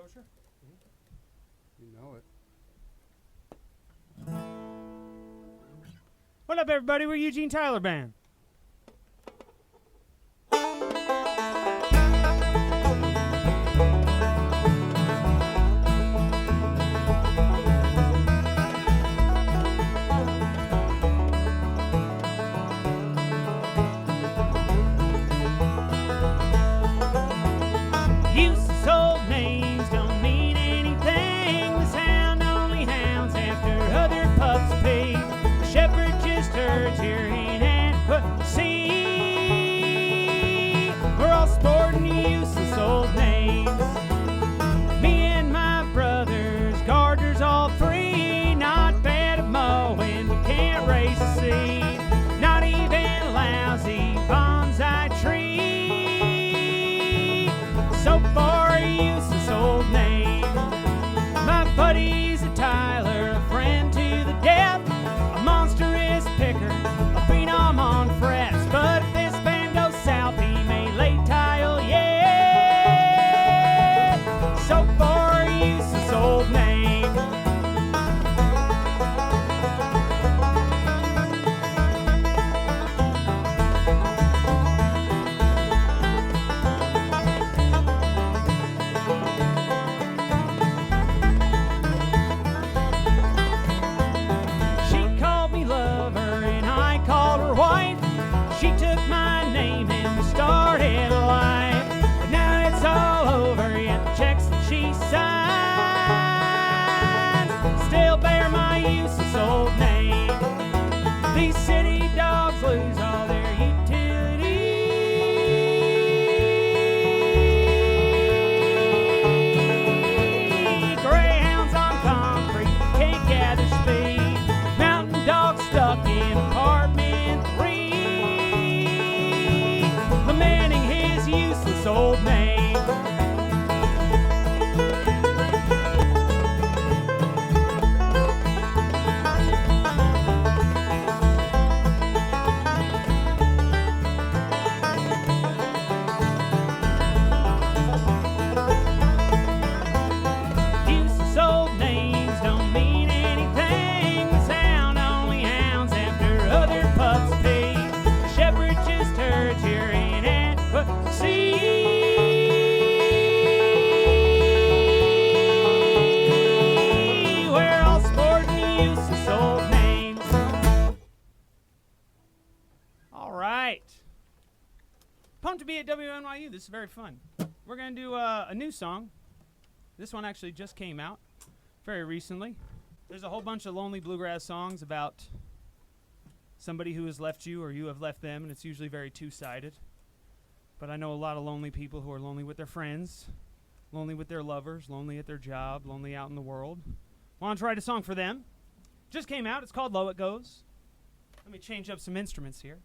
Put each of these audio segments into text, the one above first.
kosher? You know it. What up, everybody? We're Eugene Tyler Band. Useless old names don't mean anything. The sound only hounds after other pups pay. The shepherd just herds your inadequate see. We're all sporting useless old names. Me and my brothers, Gardner's all three. Not bad at mowing, we can't raise a seed. Not even a lousy bonsai tree. So far, a useless old name. My buddy's a Tyler, a friend to the death, a monstrous picker, a phenom on frets. But if this band goes south, he may lay tile yet. So far, a useless old name. She called me lover and I called her wife. She took my name and we started life. But now it's all over, yet the checks that she signs still bear my useless old name. These city dogs lose all their utility. Greyhounds on concrete can't gather speed. Mountain dogs stuck in apartment 3, lamenting his useless old name. Useless old names don't mean anything. The sound only hounds after other pups pay. The shepherd just herds your inadequate see. We're all sporting useless old names. All right. Pumped to be at WNYU. This is very fun. We're going to do a new song. This one actually just came out very recently. There's a whole bunch of lonely bluegrass songs about somebody who has left you or you have left them, and it's usually very two-sided. But I know a lot of lonely people who are lonely with their friends, lonely with their lovers, lonely at their job, lonely out in the world. Want to write a song for them? Just came out. It's called Low It Goes. Let me change up some instruments here.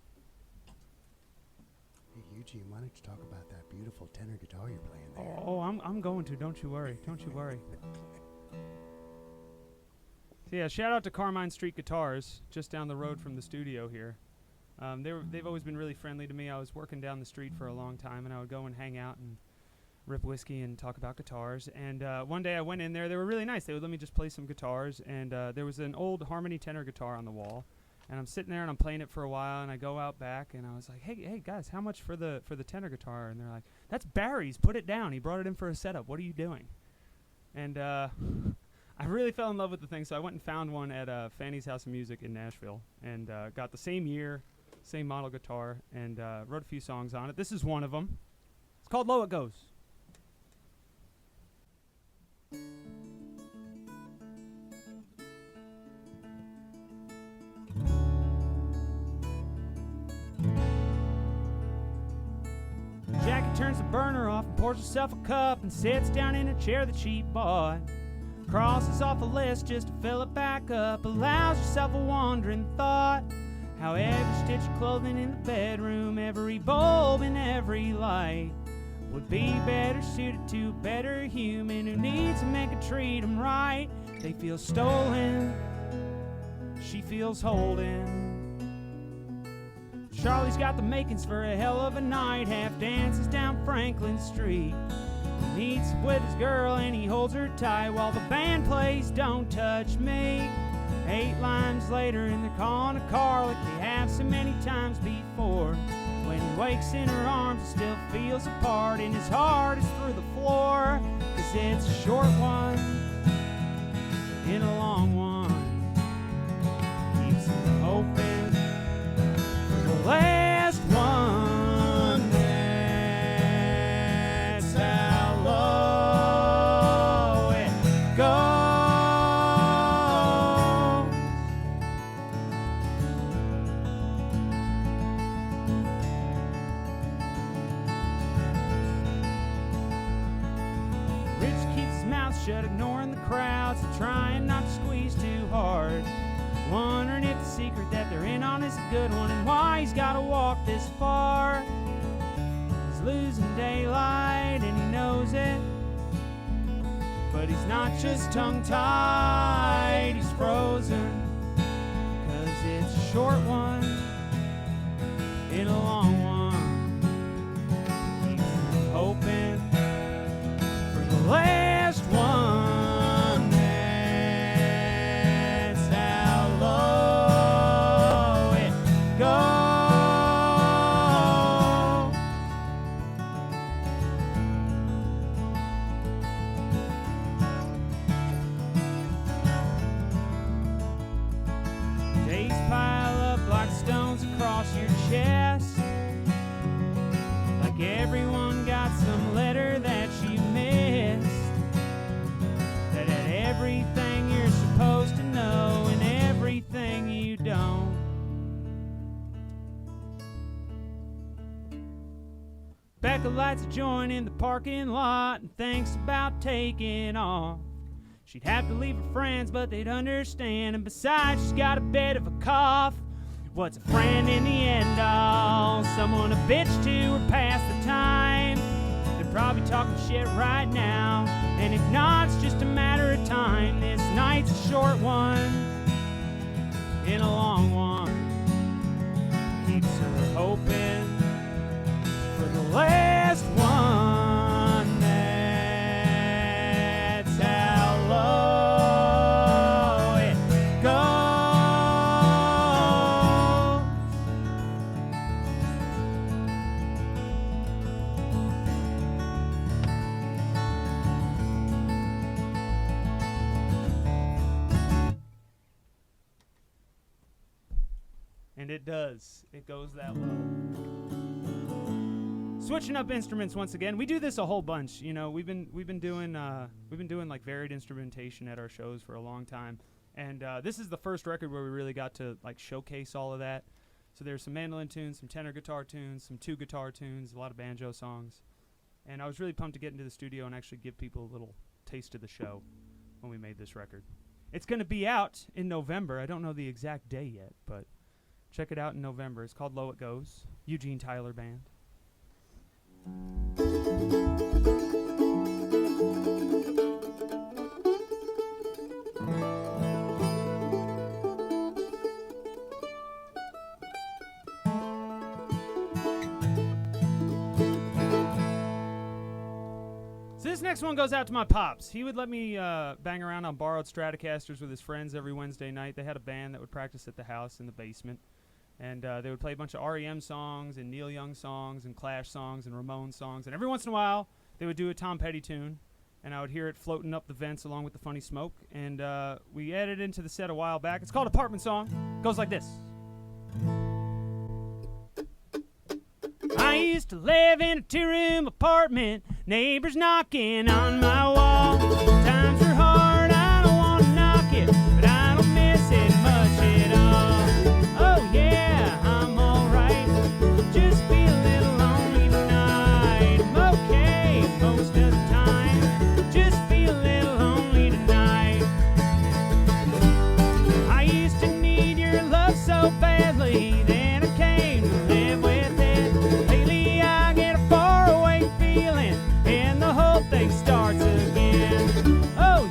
Hey, Eugene, why don't you talk about that beautiful tenor guitar you're playing there? Oh, I'm going to. Don't you worry. Don't you worry. So yeah, shout out to Carmine Street Guitars, just down the road from the studio here. They've always been really friendly to me. I was working down the street for a long time, and I would go and hang out and rip whiskey and talk about guitars. And one day I went in there. They were really nice. They would let me just play some guitars. And there was an old Harmony tenor guitar on the wall. And I'm sitting there and I'm playing it for a while. And I go out back and I was like, hey guys, how much for the tenor guitar? And they're like, that's Barry's. Put it down. He brought it in for a setup. What are you doing? And I really fell in love with the thing. So I went and found one at Fanny's House of Music in Nashville and got the same year, same model guitar, and wrote a few songs on it. This is one of them. It's called Low It Goes. Jackie turns the burner off and pours herself a cup and sits down in a chair that she bought. Crosses off a list just to fill it back up. Allows herself a wandering thought. How every stitch of clothing in the bedroom, every bulb in every light would be better suited to a better human who needs to make her treat them right. They feel stolen, she feels holding. Charlie's got the makings for a hell of a night. Half dances down Franklin Street. He meets with his girl and he holds her tight while the band plays Don't Touch Me. 8 lines later and they're calling a car like they have so many times before. When he wakes in her arms, he still feels a part, and his heart is through the floor. 'Cause it's a short one in a long one. Keeps him hoping for the last one. That's how low it goes. Shut, ignoring the crowds and trying not to squeeze too hard. Wondering if the secret that they're in on is a good one and why he's gotta walk this far. He's losing daylight and he knows it, but he's not just tongue-tied, he's frozen. 'Cause it's a short one in a long one. He's hoping for the last one. That's how low it goes. Days pile up like stones across your chest, like everyone got some letter that you missed, that had everything you're supposed to know and everything you don't. Becca lights a joint in the parking lot and thinks about taking off. She'd have to leave her friends, but they'd understand. And besides, she's got a bit of a cough. What's a friend in the end all? Someone to bitch to or pass the time. They're probably talking shit right now, and if not, it's just a matter of time. This night's a short one in a long one. Keeps her hoping for the last one. That's how low it goes. And it does. It goes that low. Switching up instruments once again. We do this a whole bunch. You know, we've been doing like varied instrumentation at our shows for a long time. And this is the first record where we really got to like showcase all of that. So there's some mandolin tunes, some tenor guitar tunes, some 2 guitar tunes, a lot of banjo songs. And I was really pumped to get into the studio and actually give people a little taste of the show when we made this record. It's going to be out in November. I don't know the exact day yet, but check it out in November. It's called Low It Goes, Eugene Tyler Band. So this next one goes out to my pops. He would let me bang around on borrowed Stratocasters with his friends every Wednesday night. They had a band that would practice at the house in the basement. And they would play a bunch of R.E.M. songs and Neil Young songs and Clash songs and Ramones songs. And every once in a while, they would do a Tom Petty tune. And I would hear it floating up the vents along with the funny smoke. And we added it into the set a while back. It's called Apartment Song. It goes like this. I used to live in a 2-room apartment. Neighbors knocking on my wall. Times are hard, I don't want to knock it, but I don't miss it much at all. Oh yeah, I'm alright. Just feel a little lonely tonight. I'm okay most of the time. Just feel a little lonely tonight. I used to need your love so badly, then I came to live with it. Lately I get a faraway feeling, and the whole thing starts again. Oh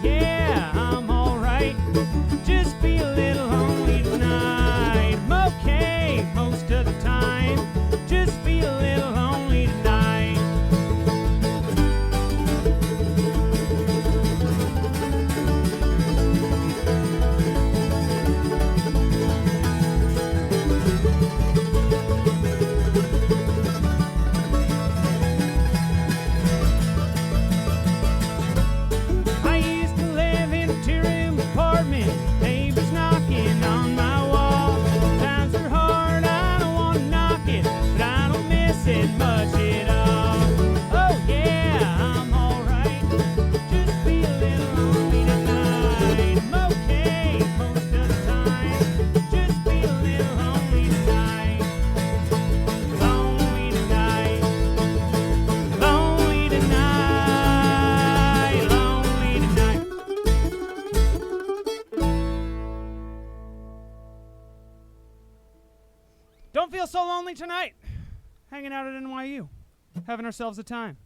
feel so lonely tonight. Hanging out at NYU. Having ourselves a time.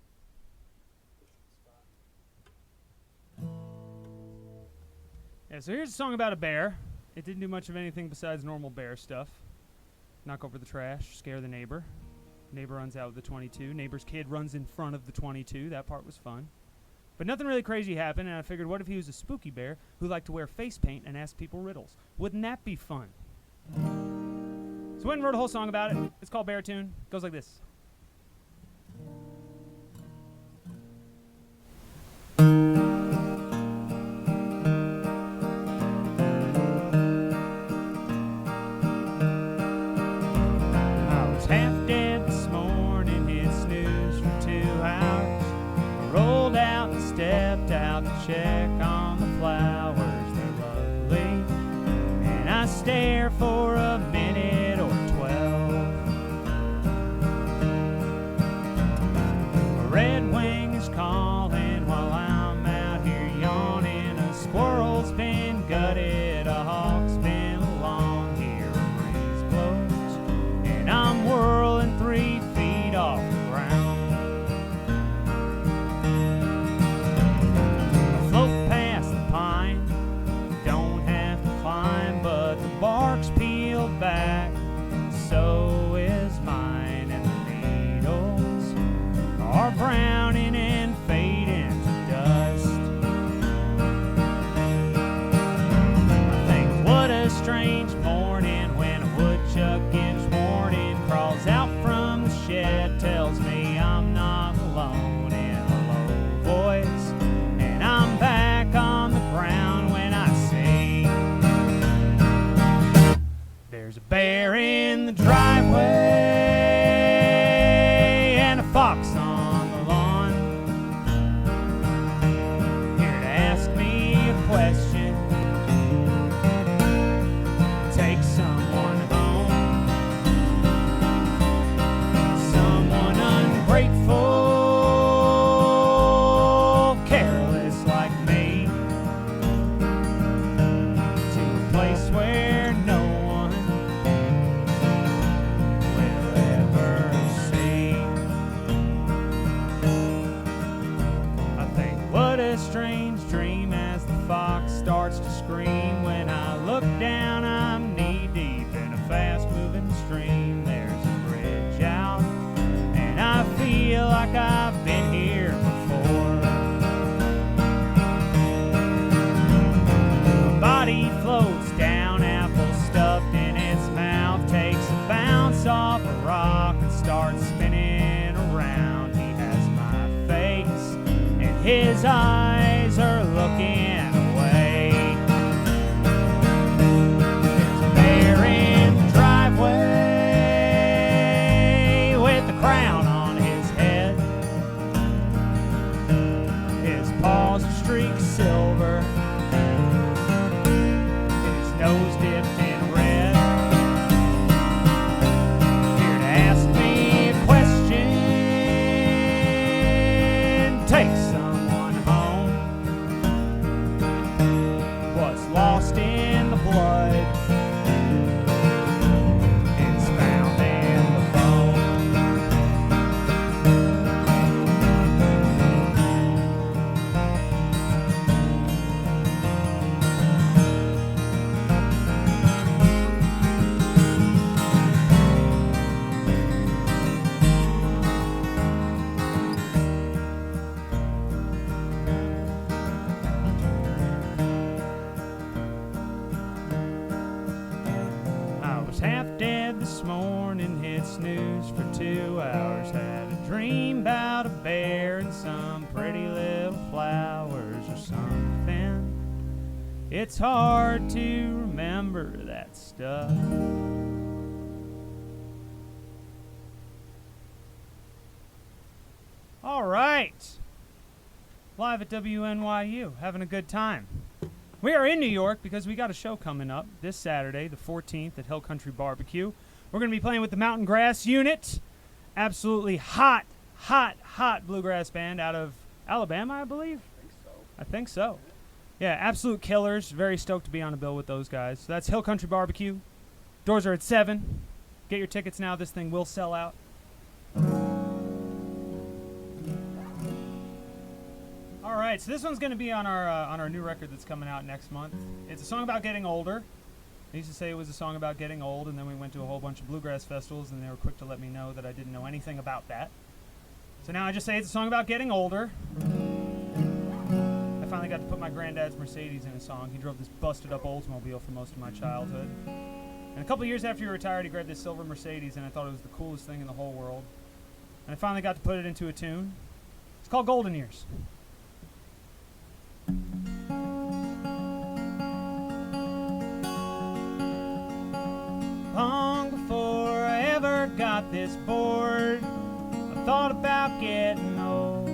Yeah, so here's a song about a bear. It didn't do much of anything besides normal bear stuff. Knock over the trash, scare the neighbor. Neighbor runs out with the 22. Neighbor's kid runs in front of the 22. That part was fun. But nothing really crazy happened, and I figured, what if he was a spooky bear who liked to wear face paint and ask people riddles? Wouldn't that be fun? So I went and wrote a whole song about it. It's called Bear Tune. It goes like this. Stepped out to check on the flowers, they're lovely, and I stare for a minute or 12. A red wing is calling while I'm out here yawning. A squirrel's been gutted, a hawk's been along here. A breeze blows, and I'm whirling 3 feet off the ground. Bark's peeled back, so is mine, and the needles are browning and fading to dust. I think what a strange morning when a woodchuck gives warning, crawls out from the shed, tells me I'm not alone in a low voice, and I'm back on the ground when I see there's a bear in the driveway and a fox on the lawn, here to ask me a question, take someone home, someone ungrateful, careless like me, to a place where no strange dream as the fox starts to scream. When I look down, I'm knee-deep in a fast-moving stream. There's a bridge out, and I feel like I've been here before. A body floats down, apple stuffed in its mouth, takes a bounce off a rock and starts spinning around. He has my face, and his eyes are looking away. There's a bear in the driveway with a crown on his head. His paws are streaked silver, his nose dipped in red. Here to ask me a question, take someone home. What's lost in the blood is found in the bone. This morning hit snooze for 2 hours, had a dream about a bear and some pretty little flowers or something. It's hard to remember that stuff. All right, live at WNYU, having a good time. We are in New York because we got a show coming up this Saturday, the 14th, at Hill Country BBQ. We're going to be playing with the Mountain Grass Unit. Absolutely hot bluegrass band out of Alabama, I believe. I think so. Yeah, absolute killers. Very stoked to be on a bill with those guys. So that's Hill Country BBQ. Doors are at 7. Get your tickets now. This thing will sell out. All right, so this one's going to be on our new record that's coming out next month. It's a song about getting older. I used to say it was a song about getting old, and then we went to a whole bunch of bluegrass festivals, and they were quick to let me know that I didn't know anything about that. So now I just say it's a song about getting older. I finally got to put my granddad's Mercedes in a song. He drove this busted-up Oldsmobile for most of my childhood. And a couple years after he retired, he grabbed this silver Mercedes, and I thought it was the coolest thing in the whole world. And I finally got to put it into a tune. It's called Golden Years. Long before I ever got this bored, I thought about getting old.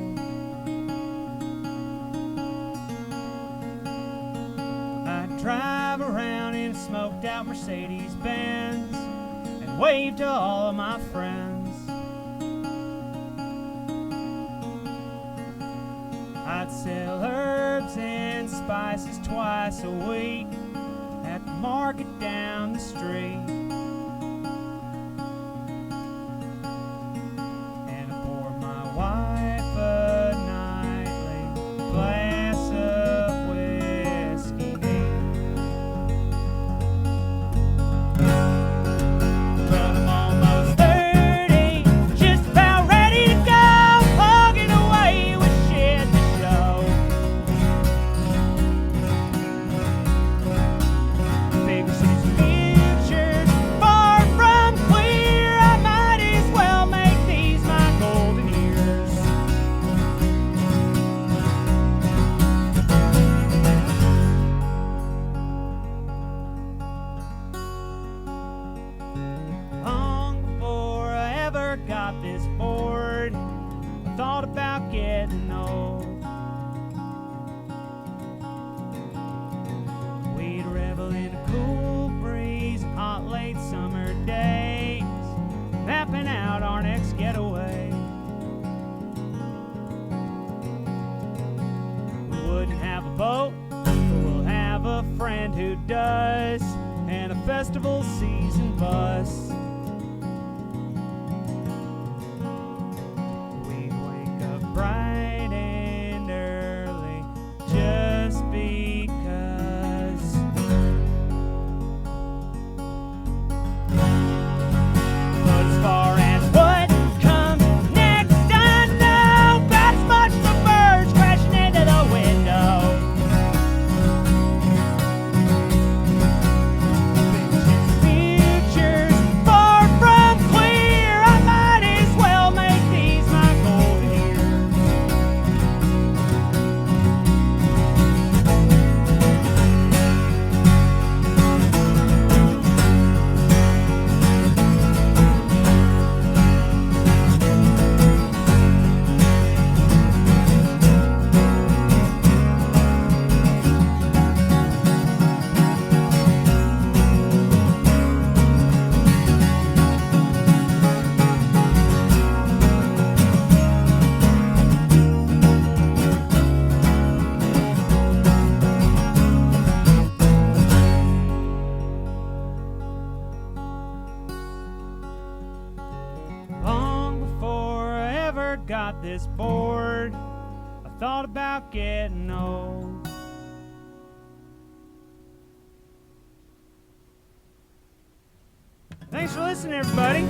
I'd drive around in a smoked out Mercedes-Benz and wave to all of my friends. I'd sell herbs and spices twice a week at the market down the street. And I pour my wife a nightly glass of whiskey neat. But I'm almost 30, just about ready to go, plugging away with shit to show. Big city's future's far from clear. I might as well make these my golden years. Long before I ever got this bored, I thought about getting old. We'd revel in a cool breeze, hot late summer days, mapping out our next getaway. We wouldn't have a boat, but we'll have a friend who does, and a festival season bus. We'd wake up bright and early just because. But as far as what comes next, I know about as much as the birds crashing into the window. Future's far from clear. I might as well make these my golden years. Long before I ever got this bored, I thought about getting old. Thanks for listening, everybody.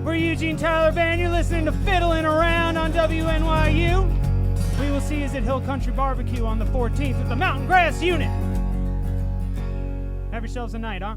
We're Eugene Tyler Band. You're listening to Fiddlin Around on WNYU. We will see you at Hill Country BBQ on the 14th with the Mountain Grass Unit. Have yourselves a night, huh?